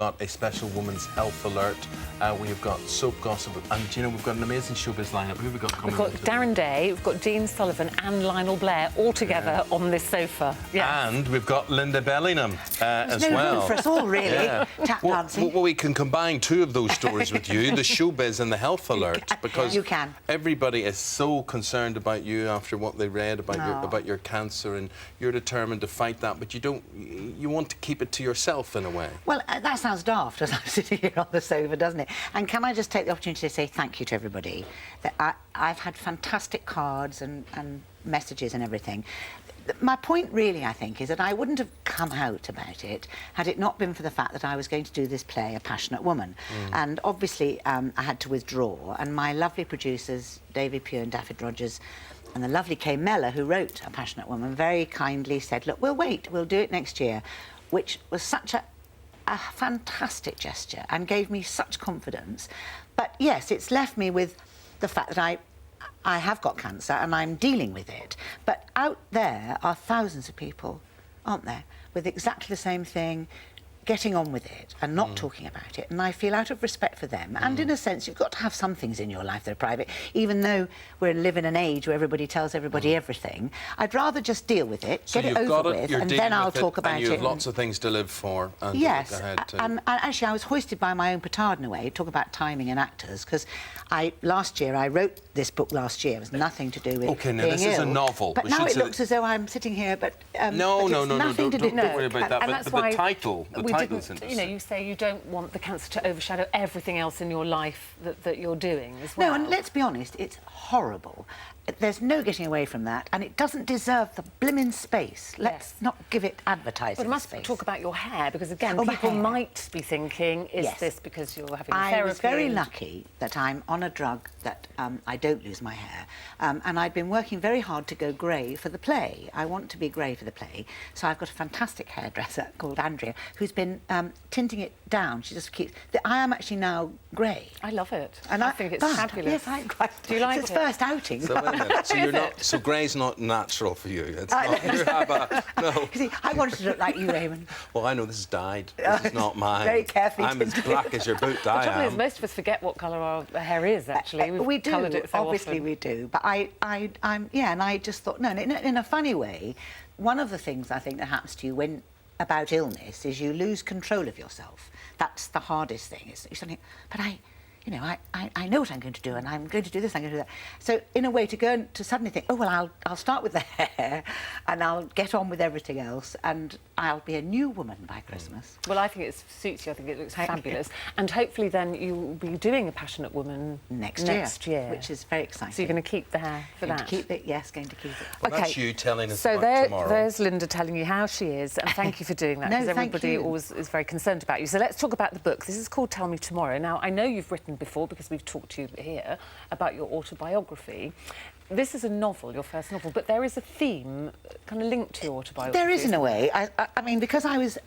Got a special women's health alert. We have got soap gossip, and you know we've got an amazing showbiz lineup. Who have we got coming? We've got Darren Day, we've got Dean Sullivan and Lionel Blair all together on this sofa. Yes. And we've got Lynda Bellingham as no well. room for us all, really. Yeah. Tap dancing. Well, we can combine two of those stories with you, the showbiz and the health alert, because you can. Everybody is so concerned about you after what they read about your cancer, and you're determined to fight that, but you want to keep it to yourself in a way. Well, that sounds daft as I'm sitting here on the sofa, doesn't it? And can I just take the opportunity to say thank you to everybody? That I've had fantastic cards and messages and everything. My point really, I think, is that I wouldn't have come out about it had it not been for the fact that I was going to do this play, A Passionate Woman. And obviously I had to withdraw, and my lovely producers, David Pugh and David Rogers, and the lovely Kay Mellor, who wrote A Passionate Woman, very kindly said, look, we'll wait, we'll do it next year, which was such a fantastic gesture and gave me such confidence. But yes, it's left me with the fact that I have got cancer and I'm dealing with it. But out there are thousands of people, aren't there, with exactly the same thing, getting on with it and not talking about it. And I feel out of respect for them. And in a sense, you've got to have some things in your life that are private. Even though we live in an age where everybody tells everybody everything, I'd rather just deal with it, So get it over with, and then I'll talk about it. And you have lots of things to live for. And yes, look ahead to. and actually I was hoisted by my own petard in a way, talk about timing and actors, because last year, I wrote this book last year. It was nothing to do with OK, now being this ill. is a novel. But now it looks as though I'm sitting here, but No, nothing to do. don't worry about that. And But that's the title, the title's interesting. You know, you say you don't want the cancer to overshadow everything else in your life that you're doing as well. No, and let's be honest, it's horrible. There's no getting away from that, and it doesn't deserve the blimmin' space. Let's not give it advertising But we must space. talk about your hair, because again, Oh, my people hair. might be thinking, is Yes. this because you're having I therapy? was very lucky that I'm on a drug that I don't lose my hair, and I'd been working very hard to go grey for the play. I want to be grey for the play, so I've got a fantastic hairdresser called Andrea who's been tinting it down. She just keeps. I am actually now grey. I love it. And I think it's fabulous. Yes, I quite. Do you like it's it? first outing. So, wait a minute. So you're not. So grey's not natural for you. It's not. You have a no. See, I wanted to look like you, Raymond. Well, I know this is dyed. This is not mine. Very carefully I'm as tinted. black as your boot. The I trouble is, am. most of us forget what colour our hair is, actually. We've We do, coloured it so obviously often. we do. But I'm yeah, and I just thought, no, in a funny way, one of the things I think that happens to you about illness is you lose control of yourself. That's the hardest thing. It's something, but you know, I know what I'm going to do, and I'm going to do this, I'm going to do that. So, in a way, to go and to suddenly think, oh, well, I'll start with the hair, and I'll get on with everything else, and I'll be a new woman by Christmas. Well, I think it suits you. I think it looks fabulous. And hopefully then you'll be doing A Passionate Woman Next year. Which is very exciting. So you're going to keep the hair for Going that? to keep it, yes, going to keep it. Well, that's you telling us so about tomorrow. there's Lynda telling you how she is, and thank you for doing that, No, because thank everybody you. always is very concerned about you. So let's talk about the book. This is called Tell Me Tomorrow. Now, I know you've written before, because we've talked to you here about your autobiography. This is a novel, your first novel, but there is a theme kind of linked to your autobiography. There is, in a way. I mean, because I was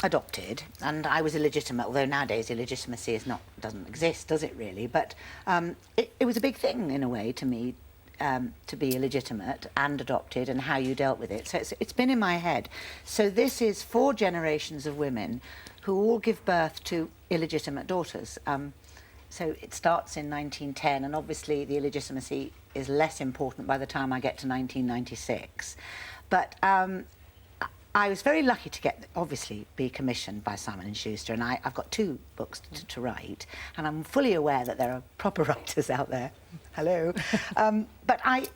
adopted and I was illegitimate, although nowadays illegitimacy doesn't exist, does it really? But it was a big thing, in a way, to me, to be illegitimate and adopted, and how you dealt with it. So it's been in my head. So this is 4 generations of women who all give birth to illegitimate daughters. So it starts in 1910, and obviously the illegitimacy is less important by the time I get to 1996. But I was very lucky to obviously be commissioned by Simon & Schuster, and I've got 2 books to write, and I'm fully aware that there are proper writers out there. Hello. But I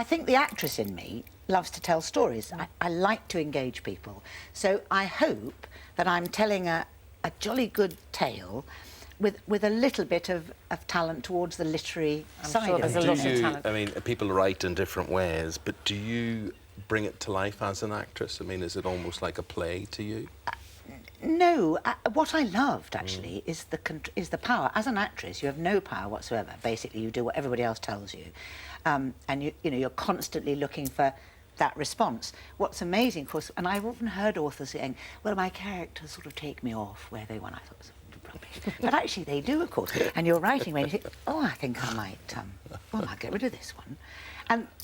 think the actress in me loves to tell stories. I like to engage people. So I hope that I'm telling a jolly good tale with a little bit of talent towards the literary side sure of there's it. a lot of talent. I mean, people write in different ways, but do you bring it to life as an actress? I mean, is it almost like a play to you? No, what I loved actually is the power. As an actress, you have no power whatsoever. Basically, you do what everybody else tells you, and you know you're constantly looking for that response. What's amazing, of course, and I've often heard authors saying, "Well, my characters sort of take me off where they want." I thought, rubbish. But actually they do, of course. And you're writing when you think, oh, I think I might, I might get rid of this one.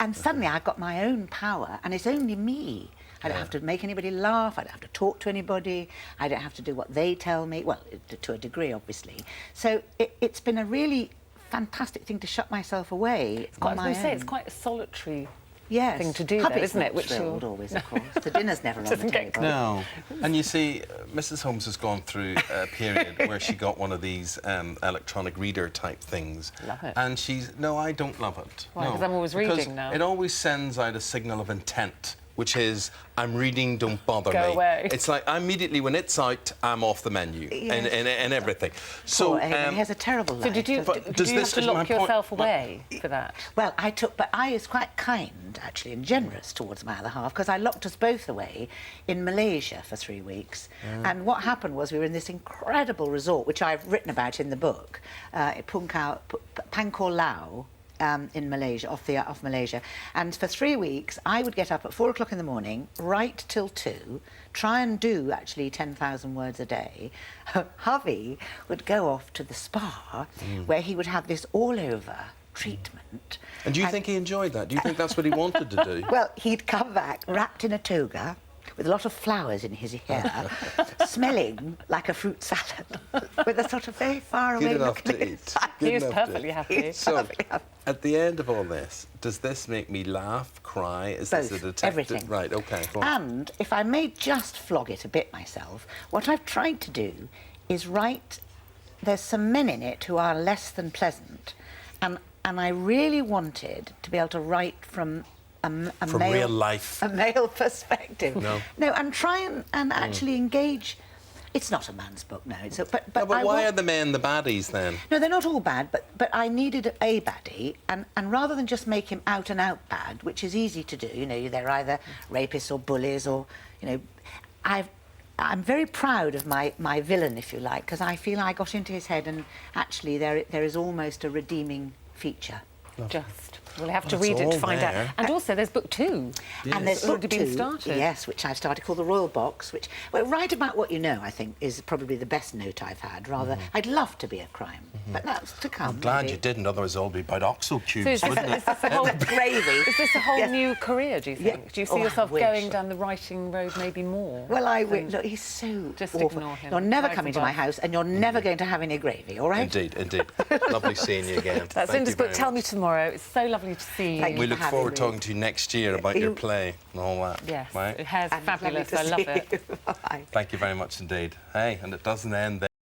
And suddenly I've got my own power, and it's only me. I don't have to make anybody laugh, I don't have to talk to anybody, I don't have to do what they tell me, well, to a degree, obviously. So it's been a really fantastic thing to shut myself away on my own. It's quite a solitary Yes. thing to do, Hubby's though, isn't it? not thrilled always, of course. The dinner's never on the table. No. And you see, Mrs. Holmes has gone through a period where she got one of these electronic reader type things. Love it. And she's, no, I don't love it. Why? No. Because I'm always reading now. It always sends out a signal of intent, which is, I'm reading, don't bother me. Go away. It's like, immediately when it's out, I'm off the menu and everything. So, he has a terrible life. So did you have to lock yourself away for that? Well, but I was quite kind, actually, and generous towards my other half, because I locked us both away in Malaysia for 3 weeks. And what happened was we were in this incredible resort, which I've written about in the book, Pangkor Lao, in Malaysia, off Malaysia. And for 3 weeks, I would get up at 4 o'clock in the morning, write till 2, try and do actually 10,000 words a day. Hubby would go off to the spa, where he would have this all-over treatment. And do you think he enjoyed that? Do you think that's what he wanted to do? Well, he'd come back wrapped in a toga, with a lot of flowers in his hair, smelling like a fruit salad, with a sort of very far away look to in eat. his eyes. He was perfectly happy. So, at the end of all this, does this make me laugh, cry? Is Both, this a detective? everything. Right, OK. Go on. And if I may just flog it a bit myself, what I've tried to do is write, there's some men in it who are less than pleasant, and I really wanted to be able to write from from real life. A male perspective. No. No, and try and actually engage. It's not a man's book, no. But why are the men the baddies then? No, they're not all bad, but I needed a baddie, and rather than just make him out and out bad, which is easy to do, you know, they're either rapists or bullies or, you know, I'm very proud of my villain, if you like, because I feel I got into his head, and actually there is almost a redeeming feature. Just. We'll have to read it to find out. And also, there's book 2. Yes. And there's book 2, been started. Yes, which I've started, called The Royal Box, which, well, write about what you know, I think, is probably the best note I've had. Rather, I'd love to be a crime, but that's to come. I'm glad maybe. you didn't, otherwise it'll all be about oxo cubes, So is wouldn't it? this a whole gravy? Is this a whole new career, do you think? Yeah. Do you see I yourself wish. going down the writing road maybe more? Well, I will. Look, he's so Just awful. ignore him. You're never Rise coming to above. my house, and you're never going to have any gravy, all right? Indeed, indeed. Lovely seeing you again. That's Thank Lynda's you book, very Tell Me much. Tomorrow. It's so lovely to see you. Thank you. We look for forward to having talking to you next year about your play and all that. Yes, Right? it has And lovely fabulous. to I love see it. you. Bye. Thank you very much indeed. Hey, and it doesn't end there.